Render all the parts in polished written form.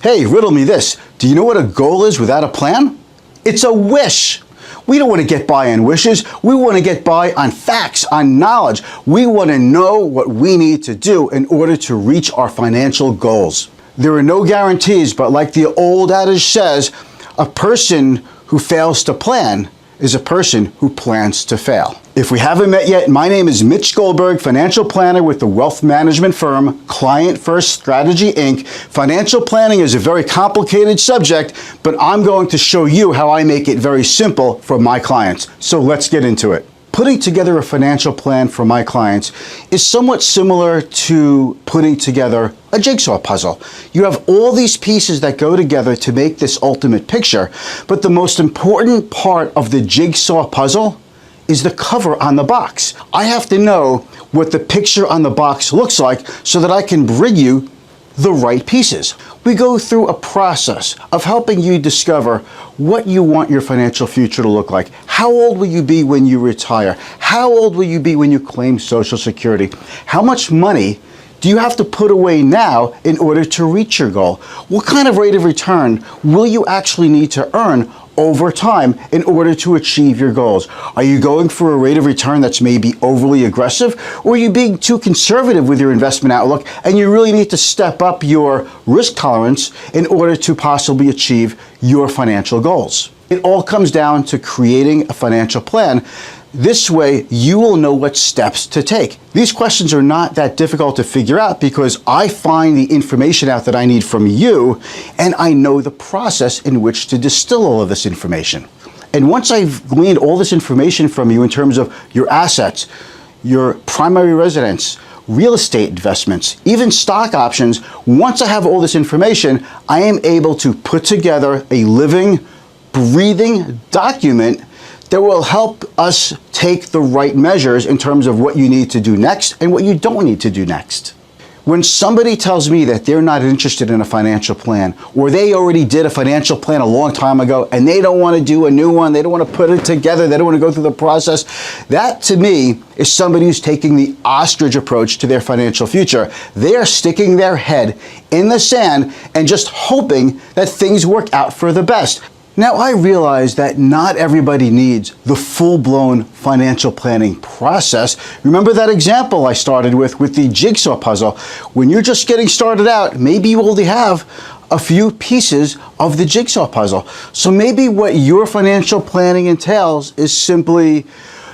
Hey, riddle me this. Do you know what a goal is without a plan? It's a wish. We don't want to get by on wishes. We want to get by on facts, on knowledge. We want to know what we need to do in order to reach our financial goals. There are no guarantees, but like the old adage says, a person who fails to plan is a person who plans to fail. If we haven't met yet, my name is Mitch Goldberg, financial planner with the wealth management firm Client First Strategy Inc. Financial planning is a very complicated subject, but I'm going to show you how I make it very simple for my clients. So let's get into it. Putting together a financial plan for my clients is somewhat similar to putting together a jigsaw puzzle. You have all these pieces that go together to make this ultimate picture, but the most important part of the jigsaw puzzle is the cover on the box. I have to know what the picture on the box looks like so that I can bring you the right pieces. We go through a process of helping you discover what you want your financial future to look like. How old will you be when you retire? How old will you be when you claim Social Security? How much money do you have to put away now in order to reach your goal? What kind of rate of return will you actually need to earn over time in order to achieve your goals? Are you going for a rate of return that's maybe overly aggressive, or are you being too conservative with your investment outlook and you really need to step up your risk tolerance in order to possibly achieve your financial goals? It all comes down to creating a financial plan. This way, you will know what steps to take. These questions are not that difficult to figure out because I find the information out that I need from you, and I know the process in which to distill all of this information. And once I've gleaned all this information from you in terms of your assets, your primary residence, real estate investments, even stock options, once I have all this information, I am able to put together a living, breathing document that will help us take the right measures in terms of what you need to do next and what you don't need to do next. When somebody tells me that they're not interested in a financial plan, or they already did a financial plan a long time ago and they don't want to do a new one, they don't want to put it together, they don't want to go through the process, that to me is somebody who's taking the ostrich approach to their financial future. They are sticking their head in the sand and just hoping that things work out for the best. Now, I realize that not everybody needs the full-blown financial planning process. Remember that example I started with the jigsaw puzzle? When you're just getting started out, maybe you only have a few pieces of the jigsaw puzzle. So maybe what your financial planning entails is simply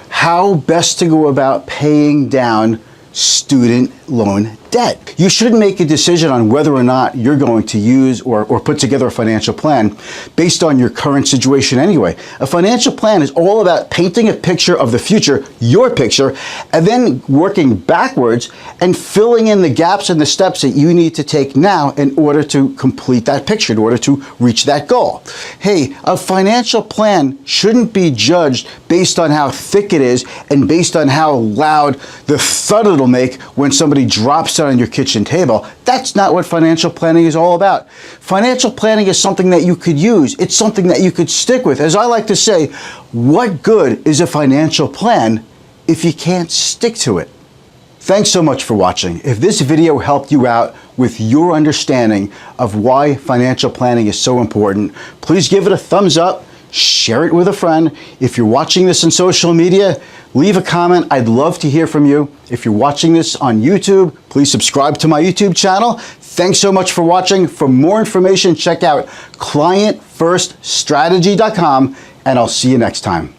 how best to go about paying down student loan debt. You should make a decision on whether or not you're going to use or put together a financial plan based on your current situation anyway. A financial plan is all about painting a picture of the future, your picture, and then working backwards and filling in the gaps and the steps that you need to take now in order to complete that picture, in order to reach that goal. Hey, a financial plan shouldn't be judged based on how thick it is and based on how loud the thud it'll make when somebody drops it on your kitchen table. That's not what financial planning is all about. Financial planning is something that you could use. It's something that you could stick with. As I like to say, what good is a financial plan if you can't stick to it? Thanks so much for watching. If this video helped you out with your understanding of why financial planning is so important, please give it a thumbs up. Share it with a friend. If you're watching this on social media, leave a comment. I'd love to hear from you. If you're watching this on YouTube, please subscribe to my YouTube channel. Thanks so much for watching. For more information, check out clientfirststrategy.com, and I'll see you next time.